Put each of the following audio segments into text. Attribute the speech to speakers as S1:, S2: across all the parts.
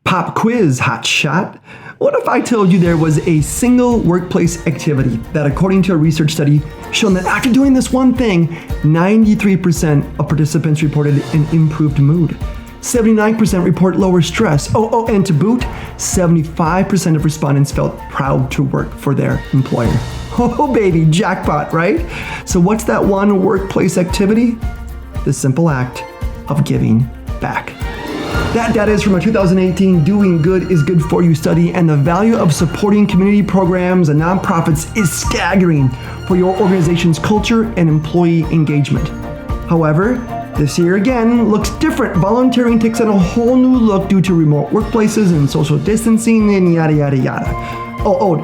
S1: Pop quiz, hot shot. What if I told you there was a single workplace activity that, according to a research study, shown that after doing this one thing, 93% of participants reported an improved mood. 79% report lower stress. And to boot, 75% of respondents felt proud to work for their employer. Oh, baby, jackpot, right? So what's that one workplace activity? The simple act of giving back. That data is from a 2018 Doing Good is Good For You study, and the value of supporting community programs and nonprofits is staggering for your organization's culture and employee engagement. However, this year again looks different. Volunteering takes on a whole new look due to remote workplaces and social distancing and yada, yada, yada.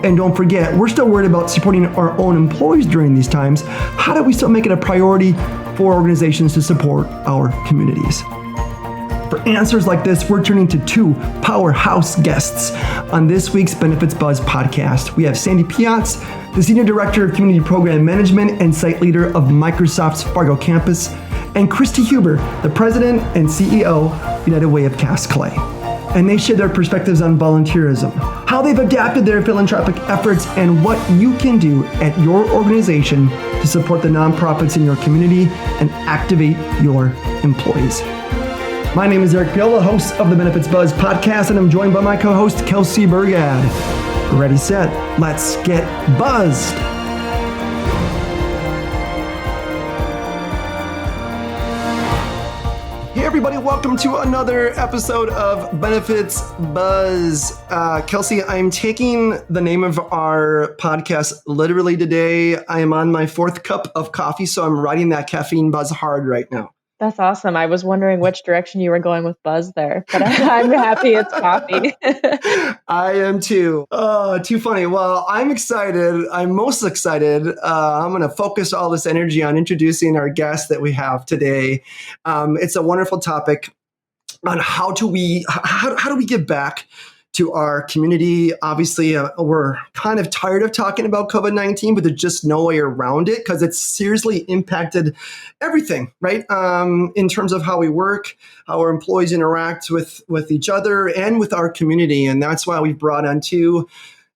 S1: And don't forget, we're still worried about supporting our own employees during these times. How do we still make it a priority for organizations to support our communities? For answers like this, we're turning to two powerhouse guests on this week's Benefits Buzz podcast. We have Sandy Piatz, the Senior Director of Community Program Management and Site Leader of Microsoft's Fargo campus, and Christy Huber, the President and CEO of United Way of Cass Clay. And they share their perspectives on volunteerism, how they've adapted their philanthropic efforts, and what you can do at your organization to support the nonprofits in your community and activate your employees. My name is Eric Piola, host of the Benefits Buzz podcast, and I'm joined by my co-host, Kelsey Burgad. Ready, set, let's get buzzed. Hey everybody, welcome to another episode of Benefits Buzz. Kelsey, I'm taking the name of our podcast literally today. I am on my fourth cup of coffee, so I'm riding that caffeine buzz hard right now.
S2: That's awesome. I was wondering which direction you were going with buzz there, but I'm happy it's coffee.
S1: I am too. Oh, too funny. Well, I'm excited. I'm most excited. I'm going to focus all this energy on introducing our guest that we have today. It's a wonderful topic on how do we give back to our community. Obviously, we're kind of tired of talking about COVID-19, but there's just no way around it because it's seriously impacted everything, right? In terms of how we work, how our employees interact with each other and with our community. And that's why we've brought on two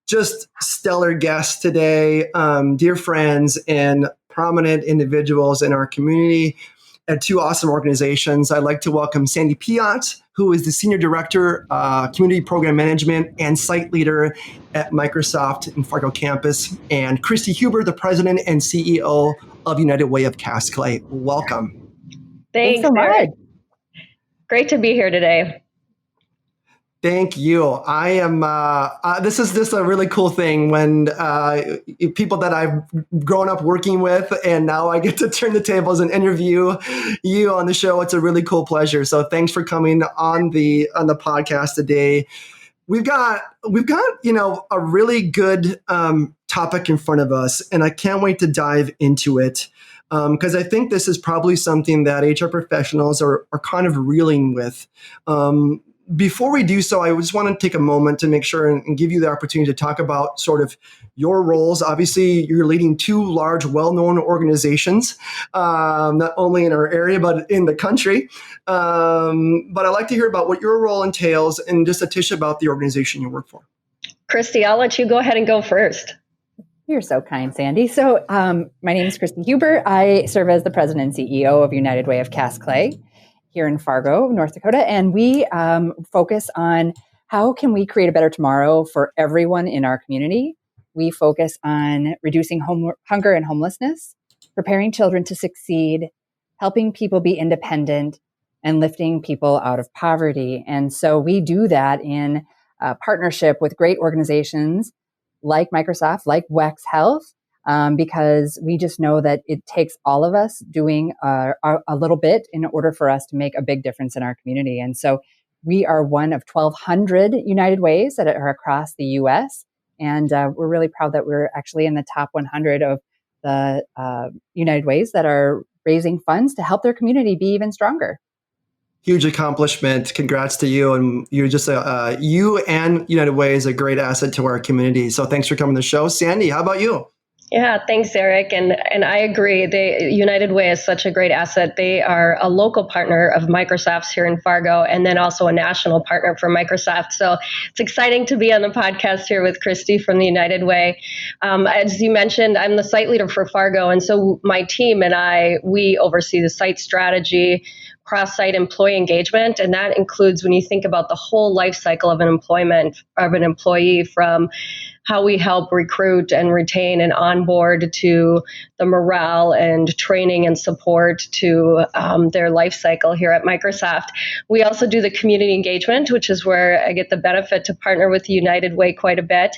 S1: just stellar guests today, dear friends and prominent individuals in our community at two awesome organizations. I'd like to welcome Sandy Piatz, who is the Senior Director, Community Program Management and Site Leader at Microsoft in Fargo campus, and Christy Huber, the President and CEO of United Way of Cass Clay. Welcome.
S2: Thanks so much. Great to be here today.
S1: Thank you. I am. This is just a really cool thing when people that I've grown up working with, and now I get to turn the tables and interview you on the show. It's a really cool pleasure. So thanks for coming on the podcast today. We've got a really good topic in front of us, and I can't wait to dive into it. Because I think this is probably something that HR professionals are kind of reeling with. Before we do so, I just want to take a moment to make sure and give you the opportunity to talk about sort of your roles. Obviously, you're leading two large, well-known organizations, not only in our area, but in the country. But I'd like to hear about what your role entails and just a tish about the organization you work for.
S2: Christy, I'll let you go ahead and go first.
S3: You're so kind, Sandy. So my name is Christy Huber. I serve as the President and CEO of United Way of Cass Clay here in Fargo, North Dakota. And we focus on how can we create a better tomorrow for everyone in our community. We focus on reducing hunger and homelessness, preparing children to succeed, helping people be independent, and lifting people out of poverty. And so we do that in partnership with great organizations like Microsoft, like WEX Health, because we just know that it takes all of us doing a little bit in order for us to make a big difference in our community. And so we are one of 1,200 United Ways that are across the U.S. And we're really proud that we're actually in the top 100 of the United Ways that are raising funds to help their community be even stronger.
S1: Huge accomplishment. Congrats to you. And you're just you and United Way is a great asset to our community. So thanks for coming to the show. Sandy, how about you?
S4: Yeah, thanks, Eric. And I agree. United Way is such a great asset. They are a local partner of Microsoft's here in Fargo, and then also a national partner for Microsoft. So it's exciting to be on the podcast here with Christy from the United Way. As you mentioned, I'm the site leader for Fargo, and so my team and we oversee the site strategy, cross-site employee engagement, and that includes when you think about the whole life cycle of an employee, from how we help recruit and retain and onboard to the morale and training and support to their life cycle here at Microsoft. We also do the community engagement, which is where I get the benefit to partner with the United Way quite a bit.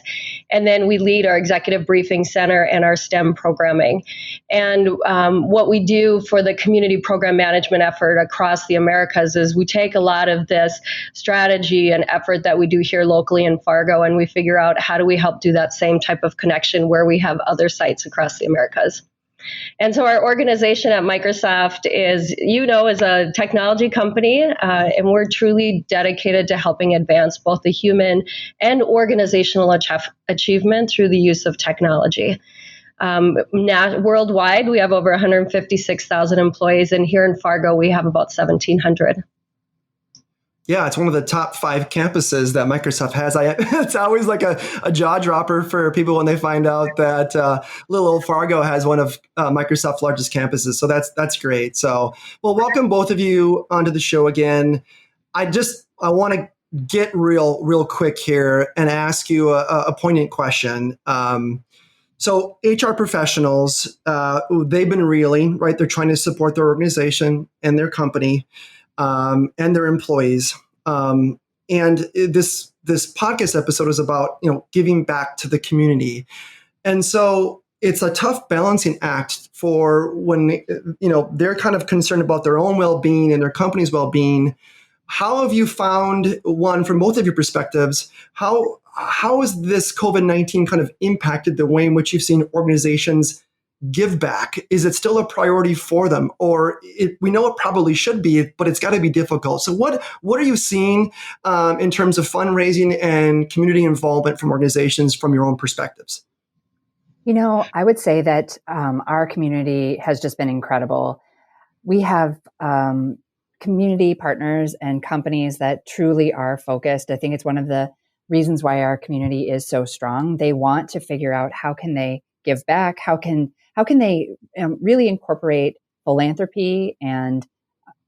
S4: And then we lead our executive briefing center and our STEM programming. And what we do for the community program management effort across the Americas is we take a lot of this strategy and effort that we do here locally in Fargo, and we figure out how do we help do that same type of connection where we have other sites across the Americas. And so our organization at Microsoft is a technology company, and we're truly dedicated to helping advance both the human and organizational achievement through the use of technology. Worldwide, we have over 156,000 employees, and here in Fargo, we have about 1,700.
S1: Yeah, it's one of the top 5 campuses that Microsoft has. It's always like a jaw dropper for people when they find out that little old Fargo has one of Microsoft's largest campuses. So that's great. So, well, welcome both of you onto the show again. I want to get real quick here and ask you a poignant question. So HR professionals, they've been reeling, right? They're trying to support their organization and their company. And their employees. And this podcast episode is about, giving back to the community. And so it's a tough balancing act for when, they're kind of concerned about their own well-being and their company's well-being. How have you found, one, from both of your perspectives, how has this COVID-19 kind of impacted the way in which you've seen organizations give back? Is it still a priority for them? Or we know it probably should be, but it's got to be difficult. So what are you seeing in terms of fundraising and community involvement from organizations from your own perspectives?
S3: I would say that our community has just been incredible. We have community partners and companies that truly are focused. I think it's one of the reasons why our community is so strong. They want to figure out how can they give back, how can they really incorporate philanthropy and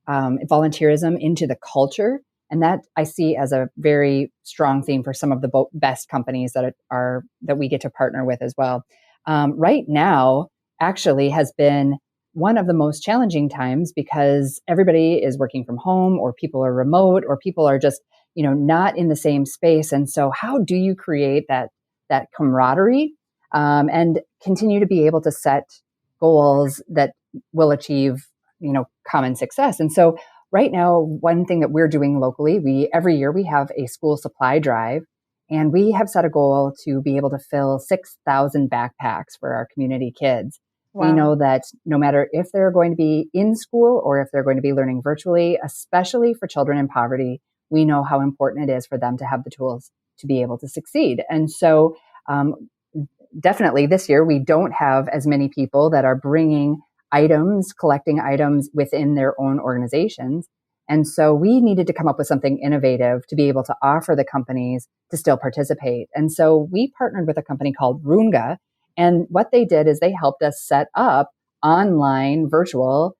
S3: volunteerism into the culture. And that I see as a very strong theme for some of the best companies that we get to partner with as well. Right now, actually, has been one of the most challenging times because everybody is working from home, or people are remote, or people are just not in the same space. And so, how do you create that camaraderie and continue to be able to set goals that will achieve common success? And so right now, one thing that we're doing locally, every year we have a school supply drive, and we have set a goal to be able to fill 6,000 backpacks for our community kids. Wow. We know that no matter if they're going to be in school or if they're going to be learning virtually, especially for children in poverty, we know how important it is for them to have the tools to be able to succeed. And so definitely this year, we don't have as many people that are bringing items, collecting items within their own organizations. And so we needed to come up with something innovative to be able to offer the companies to still participate. And so we partnered with a company called Runga. And what they did is they helped us set up online virtual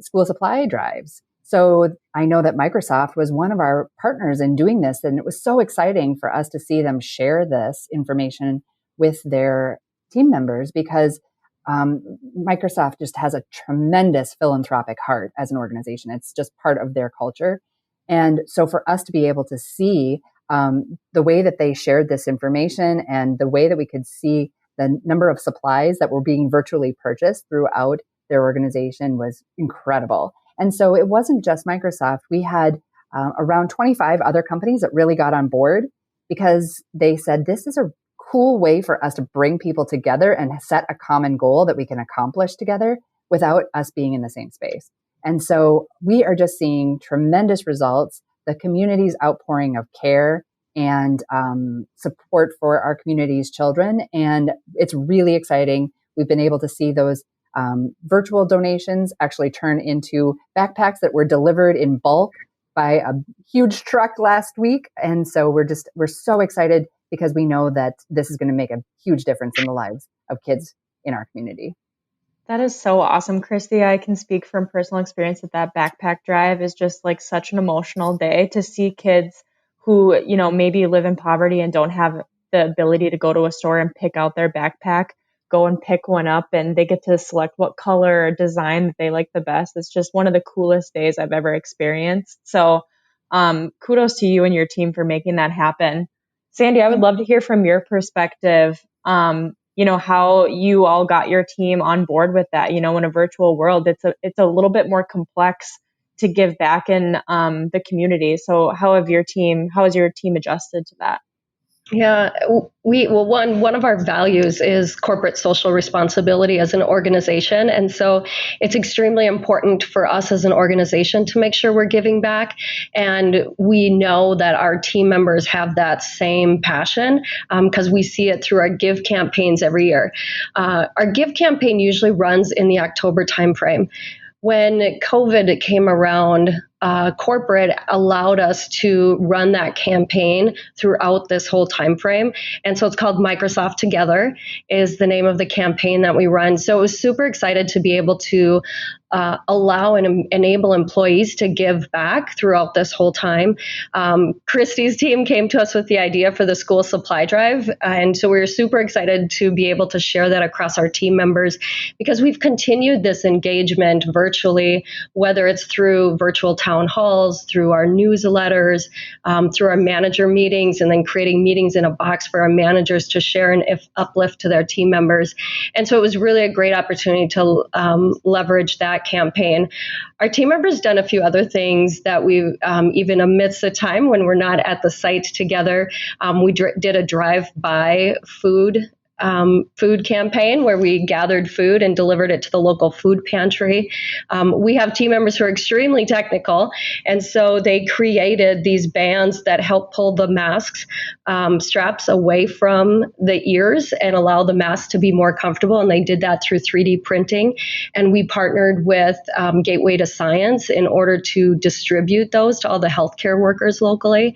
S3: school supply drives. So I know that Microsoft was one of our partners in doing this. And it was so exciting for us to see them share this information with their team members, because Microsoft just has a tremendous philanthropic heart as an organization. It's just part of their culture. And so for us to be able to see the way that they shared this information and the way that we could see the number of supplies that were being virtually purchased throughout their organization was incredible. And so it wasn't just Microsoft. We had around 25 other companies that really got on board, because they said, this is a cool way for us to bring people together and set a common goal that we can accomplish together without us being in the same space. And so we are just seeing tremendous results. The community's outpouring of care and support for our community's children. And it's really exciting. We've been able to see those virtual donations actually turn into backpacks that were delivered in bulk by a huge truck last week. And so we're so excited because we know that this is going to make a huge difference in the lives of kids in our community.
S2: That is so awesome, Christy. I can speak from personal experience that backpack drive is just like such an emotional day to see kids who, maybe live in poverty and don't have the ability to go to a store and pick out their backpack, go and pick one up, and they get to select what color or design that they like the best. It's just one of the coolest days I've ever experienced. So kudos to you and your team for making that happen. Sandy, I would love to hear from your perspective, how you all got your team on board with that. In a virtual world, it's a little bit more complex to give back in the community. So how has your team adjusted to that?
S4: Yeah, one of our values is corporate social responsibility as an organization. And so it's extremely important for us as an organization to make sure we're giving back. And we know that our team members have that same passion because we see it through our Give campaigns every year. Our Give campaign usually runs in the October timeframe. When COVID came around, corporate allowed us to run that campaign throughout this whole time frame. And so it's called Microsoft Together is the name of the campaign that we run. So it was super excited to be able to allow and enable employees to give back throughout this whole time. Christy's team came to us with the idea for the school supply drive. And so we were super excited to be able to share that across our team members because we've continued this engagement virtually, whether it's through virtual town halls, through our newsletters, through our manager meetings, and then creating meetings in a box for our managers to share and uplift to their team members. And so it was really a great opportunity to leverage that campaign. Our team members done a few other things that we, even amidst the time when we're not at the site together, we did a drive-by food campaign where we gathered food and delivered it to the local food pantry. We have team members who are extremely technical, and so they created these bands that help pull the masks straps away from the ears and allow the mask to be more comfortable, and they did that through 3D printing. And we partnered with Gateway to Science in order to distribute those to all the healthcare workers locally.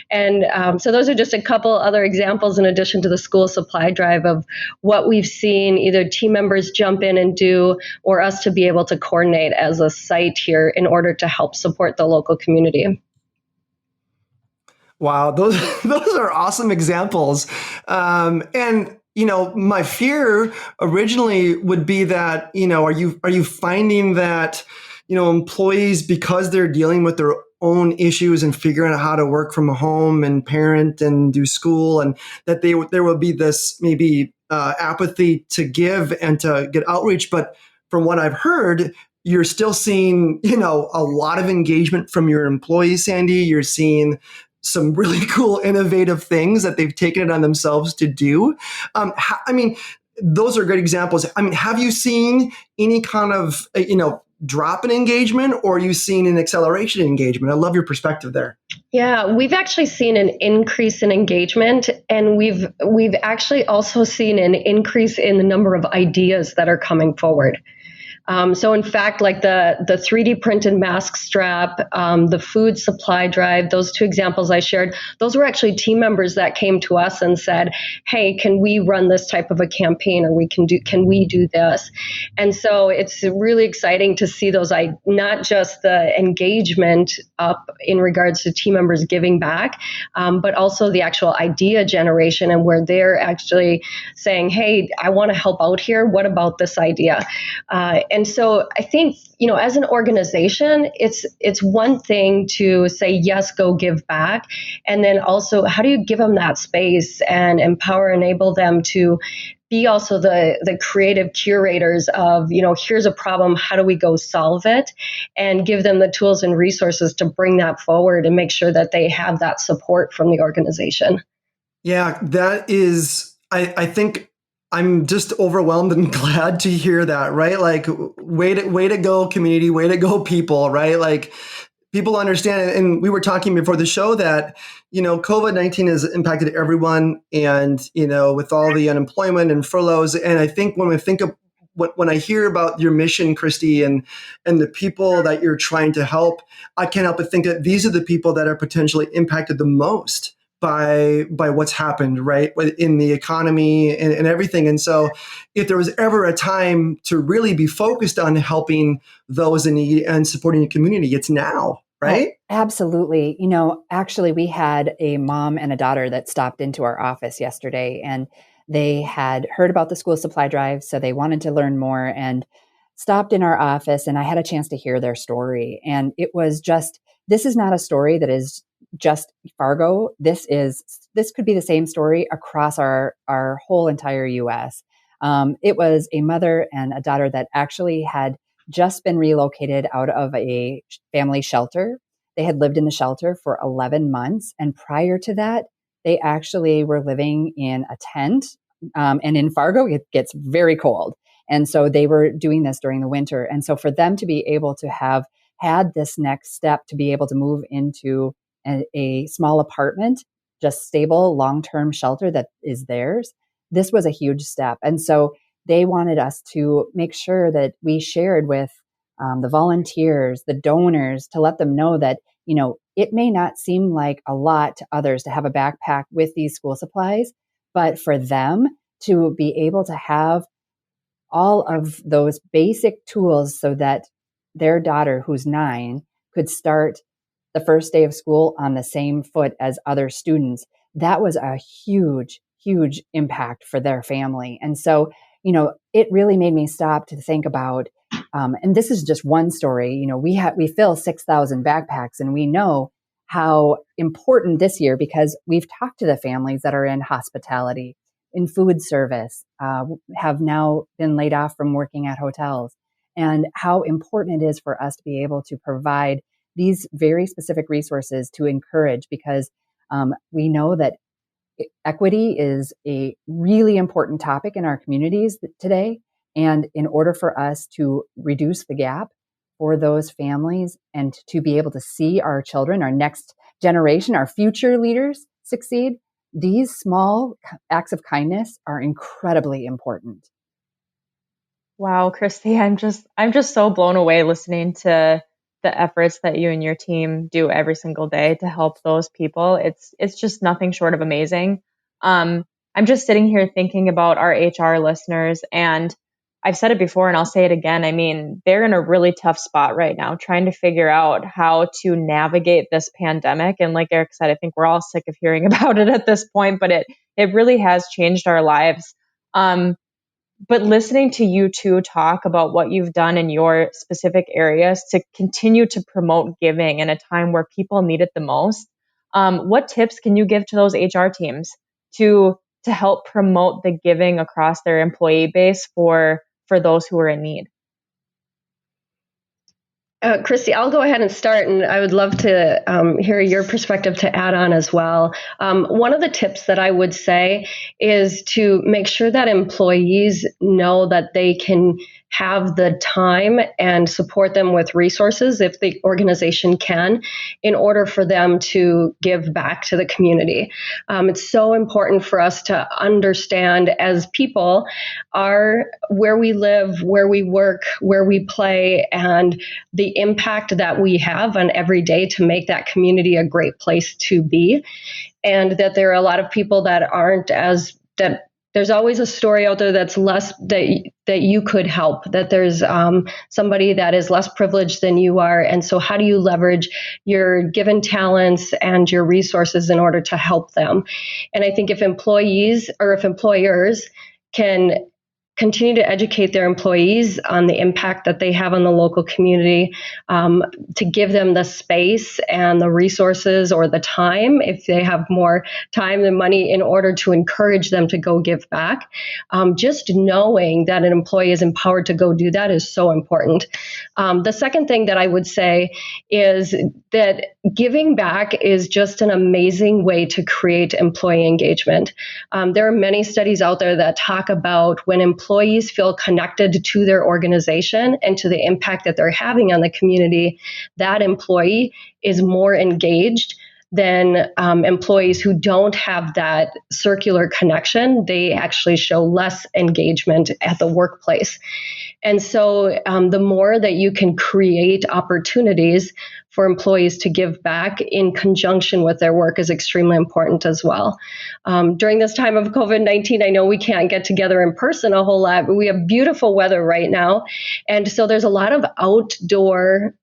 S4: And so those are just a couple other examples in addition to the school supply drive of what we've seen either team members jump in and do or us to be able to coordinate as a site here in order to help support the local community.
S1: Wow, those are awesome examples. And my fear originally would be that, are you finding that, employees, because they're dealing with their own issues and figuring out how to work from home and parent and do school, and that there will be this maybe apathy to give and to get outreach. But from what I've heard, you're still seeing, a lot of engagement from your employees, Sandy. You're seeing some really cool, innovative things that they've taken it on themselves to do. Those are great examples. Have you seen any kind of, drop in engagement, or are you seeing an acceleration in engagement? I love your perspective there.
S4: Yeah, we've actually seen an increase in engagement, and we've actually also seen an increase in the number of ideas that are coming forward. So in fact, like the 3D printed mask strap, the food supply drive, those two examples I shared, those were actually team members that came to us and said, hey, can we run this type of a campaign, or can we do this? And so it's really exciting to see those, not just the engagement up in regards to team members giving back, but also the actual idea generation, and where they're actually saying, hey, I want to help out here. What about this idea? And so I think, as an organization, it's one thing to say, yes, go give back. And then also, how do you give them that space and empower, enable them to be also the creative curators of, here's a problem, how do we go solve it? And give them the tools and resources to bring that forward and make sure that they have that support from the organization.
S1: Yeah, that is, I think, I'm just overwhelmed and glad to hear that, right? Like, way to go, community, way to go, people, right? Like, people understand it. And we were talking before the show that, COVID-19 has impacted everyone, and, with all the unemployment and furloughs. And I think when I hear about your mission, Christy, and the people that you're trying to help, I can't help but think that these are the people that are potentially impacted the most by what's happened, right, in the economy and everything. And so if there was ever a time to really be focused on helping those in need and supporting the community, it's now, right?
S3: Absolutely. Actually, we had a mom and a daughter that stopped into our office yesterday, and they had heard about the school supply drive, so they wanted to learn more and stopped in our office, and I had a chance to hear their story. And it was just, this is not a story that is just Fargo. This could be the same story across our whole entire US. It was a mother and a daughter that actually had just been relocated out of a family shelter. They had lived in the shelter for 11 months. And prior to that, they actually were living in a tent. And in Fargo, it gets very cold. And so they were doing this during the winter. And so for them to be able to have had this next step, to be able to move into a small apartment, just stable, long-term shelter that is theirs, this was a huge step. And so they wanted us to make sure that we shared with the volunteers, the donors, to let them know that, it may not seem like a lot to others to have a backpack with these school supplies, but for them to be able to have all of those basic tools so that their daughter, who's 9, could start the first day of school on the same foot as other students, that was a huge, huge impact for their family. And so, it really made me stop to think about, and this is just one story, we fill 6,000 backpacks, and we know how important this year, because we've talked to the families that are in hospitality, in food service, have now been laid off from working at hotels, and how important it is for us to be able to provide these very specific resources to encourage, because we know that equity is a really important topic in our communities today. And in order for us to reduce the gap for those families and to be able to see our children, our next generation, our future leaders succeed, these small acts of kindness are incredibly important.
S2: Wow, Christy, I'm just so blown away listening to the efforts that you and your team do every single day to help those people. It's just nothing short of amazing. I'm just sitting here thinking about our HR listeners, and I've said it before and I'll say it again. I mean, they're in a really tough spot right now, trying to figure out how to navigate this pandemic. And like Eric said, I think we're all sick of hearing about it at this point, but it really has changed our lives. But listening to you two talk about what you've done in your specific areas to continue to promote giving in a time where people need it the most, what tips can you give to those HR teams to help promote the giving across their employee base for those who are in need?
S4: Christy, I'll go ahead and start, and I would love to hear your perspective to add on as well. One of the tips that I would say is to make sure that employees know that they can have the time and support them with resources if the organization can, in order for them to give back to the community. It's so important for us to understand as people where we live, where we work, where we play, and the impact that we have on every day to make that community a great place to be. And that there are a lot of people that there's always a story out there that's less, that you could help, that there's somebody that is less privileged than you are. And so how do you leverage your given talents and your resources in order to help them? And I think if employees or if employers can continue to educate their employees on the impact that they have on the local community, to give them the space and the resources or the time, if they have more time than money, in order to encourage them to go give back. Just knowing that an employee is empowered to go do that is so important. The second thing that I would say is that giving back is just an amazing way to create employee engagement. There are many studies out there that talk about when employees employees feel connected to their organization and to the impact that they're having on the community, that employee is more engaged than employees who don't have that circular connection. They actually show less engagement at the workplace. And so the more that you can create opportunities for employees to give back in conjunction with their work is extremely important as well. During this time of COVID-19, I know we can't get together in person a whole lot, but we have beautiful weather right now. And so there's a lot of outdoor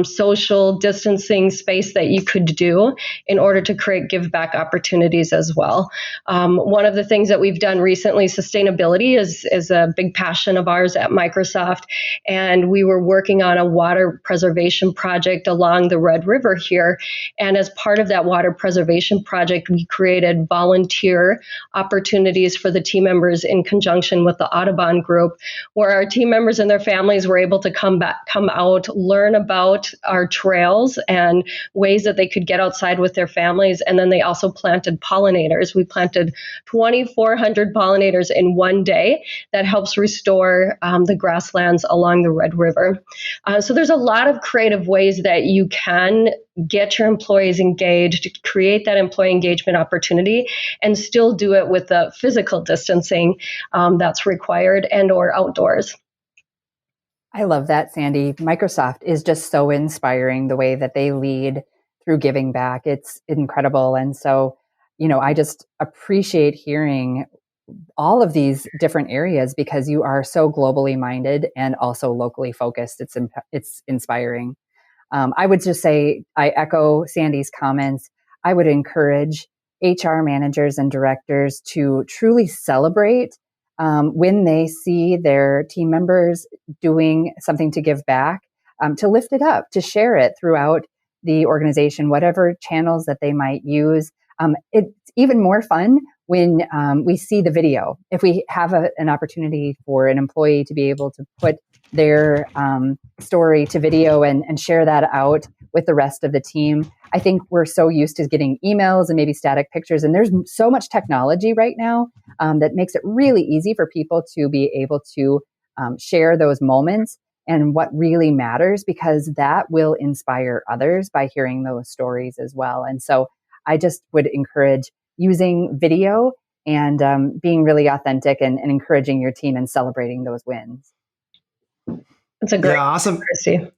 S4: social distancing space that you could do in order to create give back opportunities as well. One of the things that we've done recently, sustainability is a big passion of ours at Microsoft. And we were working on a water preservation project along the Red River here. And as part of that water preservation project, we created volunteer opportunities for the team members in conjunction with the Audubon group, where our team members and their families were able to come out, learn about our trails and ways that they could get outside with their families. And then they also planted pollinators. We planted 2,400 pollinators in one day that helps restore the grasslands along the Red River. So there's a lot of creative ways that you can get your employees engaged, create that employee engagement opportunity, and still do it with the physical distancing that's required and or outdoors.
S3: I love that, Sandy. Microsoft is just so inspiring the way that they lead through giving back. It's incredible. And so, I just appreciate hearing all of these different areas because you are so globally minded and also locally focused. It's inspiring. I would just say, I echo Sandy's comments. I would encourage HR managers and directors to truly celebrate when they see their team members doing something to give back, to lift it up, to share it throughout the organization, whatever channels that they might use. It's even more fun when we see the video. If we have an opportunity for an employee to be able to put their story to video and share that out with the rest of the team. I think we're so used to getting emails and maybe static pictures, and there's so much technology right now that makes it really easy for people to be able to share those moments and what really matters, because that will inspire others by hearing those stories as well. And so I just would encourage using video and being really authentic and encouraging your team and celebrating those wins.
S4: That's a great
S1: awesome.
S4: Christy.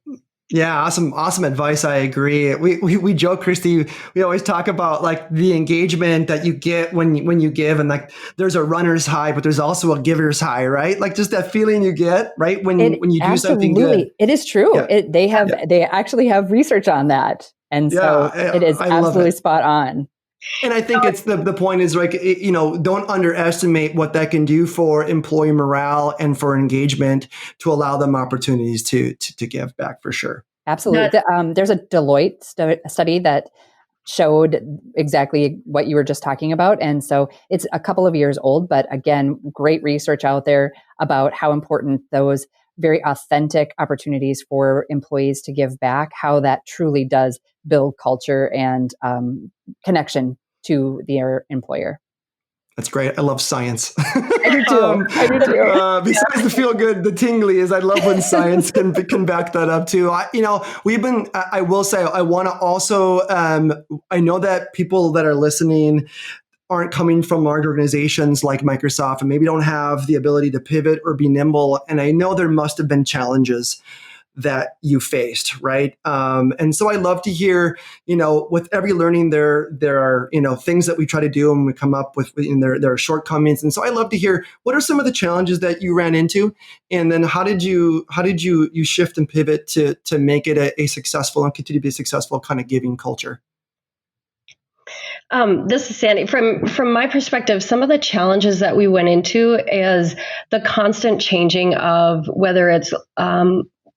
S1: Yeah, awesome advice. I agree. We joke, Christy. We always talk about like the engagement that you get when you give, and like there's a runner's high, but there's also a giver's high, right? Like just that feeling you get, right, when you do something good.
S3: It is true.
S1: Yeah.
S3: They actually have research on that, and so it is absolutely spot on.
S1: And I think it's the point is like, don't underestimate what that can do for employee morale and for engagement to allow them opportunities to give back for sure.
S3: Absolutely. There's a Deloitte study that showed exactly what you were just talking about. And so it's a couple of years old, but again, great research out there about how important those very authentic opportunities for employees to give back, how that truly does build culture and connection to their employer.
S1: That's great. I love science.
S3: I do too.
S1: Besides the feel good, the tingly is I love when science can back that up too. I will say, I want to also, I know that people that are listening aren't coming from large organizations like Microsoft and maybe don't have the ability to pivot or be nimble. And I know there must have been challenges that you faced, right? And so I love to hear, with every learning, there are, things that we try to do and we come up with, there are shortcomings. And so I love to hear, what are some of the challenges that you ran into? And then how did you shift and pivot to make it a successful and continue to be a successful kind of giving culture?
S4: This is Sandy. From my perspective, some of the challenges that we went into is the constant changing of whether it's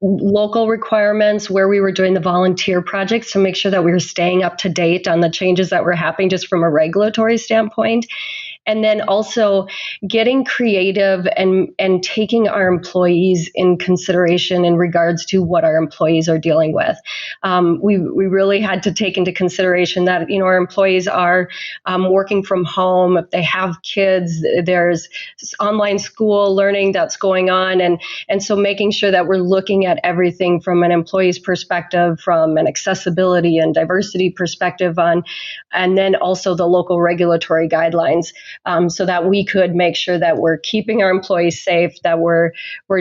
S4: local requirements, where we were doing the volunteer projects to make sure that we were staying up to date on the changes that were happening just from a regulatory standpoint. And then also getting creative and taking our employees in consideration in regards to what our employees are dealing with. We really had to take into consideration that, our employees are working from home. If they have kids, there's online school learning that's going on. And so making sure that we're looking at everything from an employee's perspective, from an accessibility and diversity perspective and then also the local regulatory guidelines, so that we could make sure that we're keeping our employees safe, that we're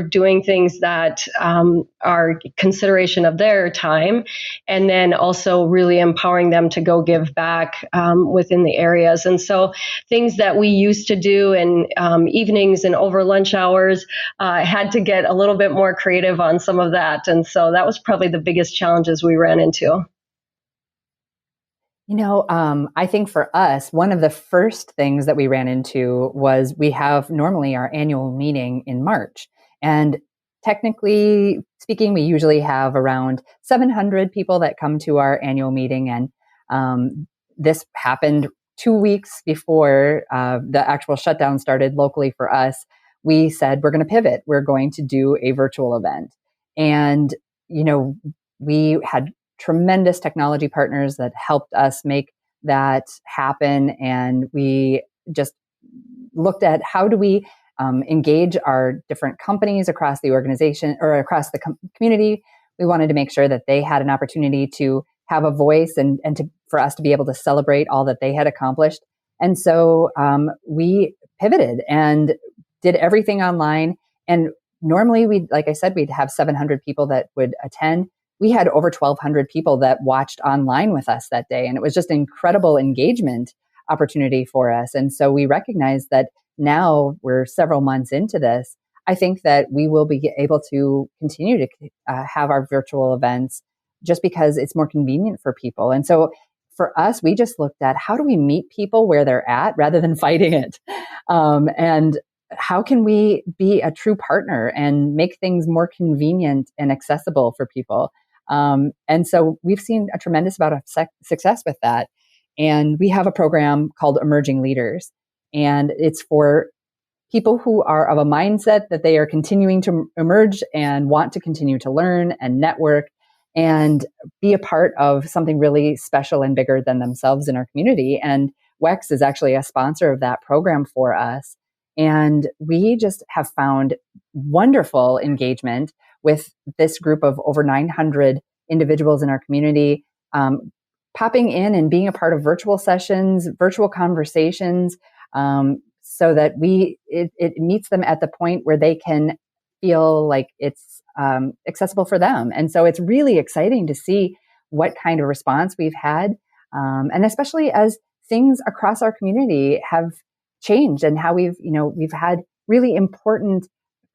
S4: doing things that are consideration of their time, and then also really empowering them to go give back within the areas. And so things that we used to do in evenings and over lunch hours had to get a little bit more creative on some of that. And so that was probably the biggest challenges we ran into.
S3: I think for us, one of the first things that we ran into was we have normally our annual meeting in March. And technically speaking, we usually have around 700 people that come to our annual meeting. And this happened 2 weeks before the actual shutdown started locally for us. We said, we're going to pivot. We're going to do a virtual event. And, we had tremendous technology partners that helped us make that happen. And we just looked at how do we engage our different companies across the organization or across the community. We wanted to make sure that they had an opportunity to have a voice and for us to be able to celebrate all that they had accomplished. And so we pivoted and did everything online. And normally like I said, we'd have 700 people that would attend. We had over 1,200 people that watched online with us that day. And it was just an incredible engagement opportunity for us. And so we recognize that now we're several months into this. I think that we will be able to continue to have our virtual events just because it's more convenient for people. And so for us, we just looked at how do we meet people where they're at rather than fighting it? And how can we be a true partner and make things more convenient and accessible for people? And so we've seen a tremendous amount of success with that. And we have a program called Emerging Leaders. And it's for people who are of a mindset that they are continuing to emerge and want to continue to learn and network and be a part of something really special and bigger than themselves in our community. And WEX is actually a sponsor of that program for us. And we just have found wonderful engagement with this group of over 900 individuals in our community, popping in and being a part of virtual sessions, virtual conversations, so that it meets them at the point where they can feel like it's accessible for them. And so it's really exciting to see what kind of response we've had, and especially as things across our community have changed and how we've had really important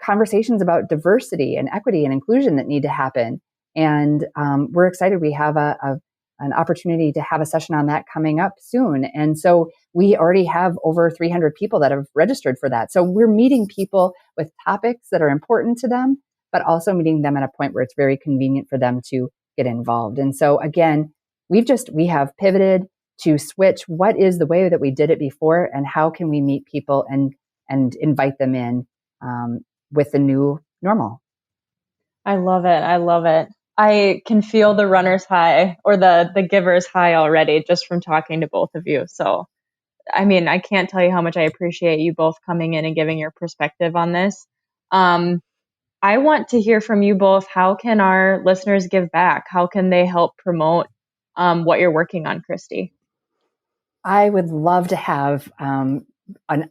S3: conversations about diversity and equity and inclusion that need to happen. And we're excited. We have an opportunity to have a session on that coming up soon. And so we already have over 300 people that have registered for that. So we're meeting people with topics that are important to them, but also meeting them at a point where it's very convenient for them to get involved. And so again, we have pivoted to switch what is the way that we did it before and how can we meet people and invite them in with the new normal.
S2: I love it. I love it. I can feel the runner's high or the giver's high already just from talking to both of you. So, I mean, I can't tell you how much I appreciate you both coming in and giving your perspective on this. I want to hear from you both. How can our listeners give back? How can they help promote what you're working on, Christy?
S3: I would love to have an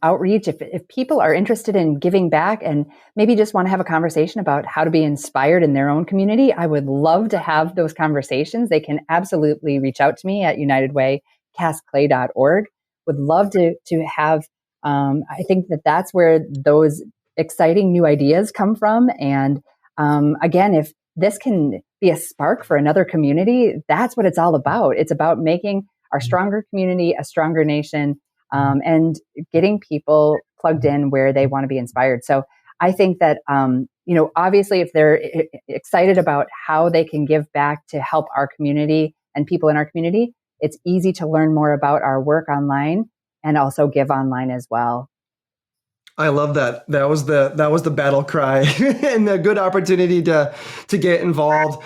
S3: outreach. If people are interested in giving back and maybe just want to have a conversation about how to be inspired in their own community, I would love to have those conversations. They can absolutely reach out to me at unitedwaycastclay.org. Would love to have, I think that's where those exciting new ideas come from. And again, if this can be a spark for another community, that's what it's all about. It's about making our stronger community a stronger nation, and getting people plugged in where they want to be inspired. So I think that, obviously if they're excited about how they can give back to help our community and people in our community, it's easy to learn more about our work online. and also give online as well.
S1: I love that. That was the battle cry and a good opportunity to get involved.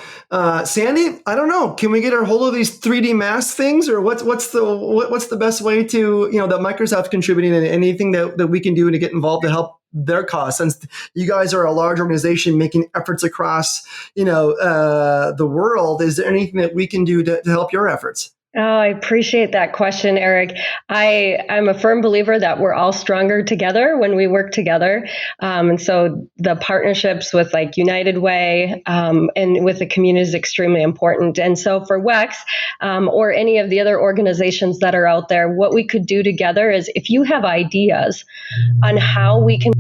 S1: Sandy, I don't know. Can we get our hold of these 3D mask things, or what's the best way to, that Microsoft contributing and anything that we can do to get involved to help their cause, since you guys are a large organization making efforts across the world? Is there anything that we can do to help your efforts?
S4: Oh, I appreciate that question, Eric. I'm a firm believer that we're all stronger together when we work together. And so the partnerships with like United Way and with the community is extremely important. And so for WEX or any of the other organizations that are out there, what we could do together is, if you have ideas on how we can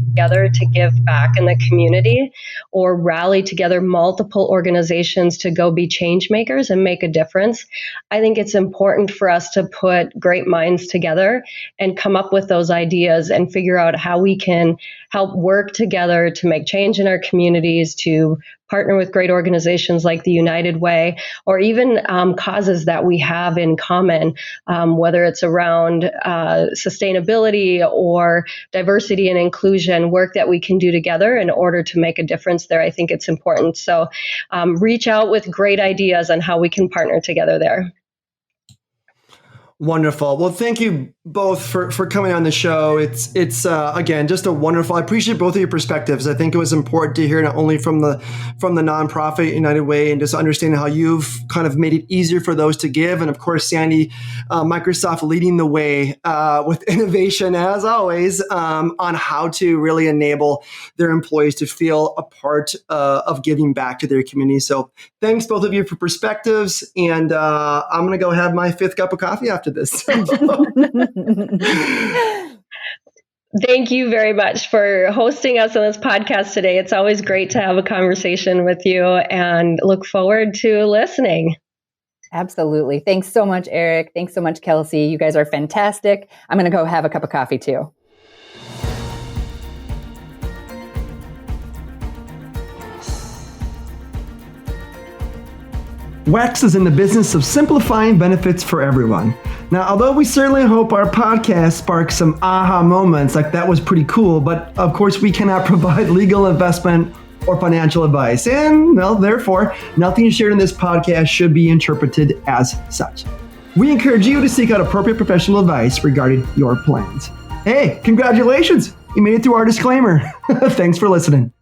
S4: together to give back in the community, or rally together multiple organizations to go be change makers and make a difference, I think it's important for us to put great minds together and come up with those ideas and figure out how we can help work together to make change in our communities, to partner with great organizations like the United Way, or even causes that we have in common, whether it's around sustainability or diversity and inclusion, work that we can do together in order to make a difference there. I think it's important. So reach out with great ideas on how we can partner together there.
S1: Wonderful. Well, thank you both for coming on the show. It's again, just a wonderful, I appreciate both of your perspectives. I think it was important to hear not only from the nonprofit United Way, and just understanding how you've kind of made it easier for those to give. And of course, Sandy, Microsoft leading the way with innovation as always, on how to really enable their employees to feel a part of giving back to their community. So thanks both of you for perspectives. And I'm going to go have my 5th cup of coffee after this.
S4: Thank you very much for hosting us on this podcast today. It's always great to have a conversation with you, and look forward to listening.
S3: Absolutely. Thanks so much, Eric. Thanks so much, Kelsey. You guys are fantastic. I'm going to go have a cup of coffee too.
S1: WEX is in the business of simplifying benefits for everyone. Now, although we certainly hope our podcast sparks some aha moments, like that was pretty cool, but of course we cannot provide legal, investment, or financial advice. And, well, therefore, nothing shared in this podcast should be interpreted as such. We encourage you to seek out appropriate professional advice regarding your plans. Hey, congratulations! You made it through our disclaimer. Thanks for listening.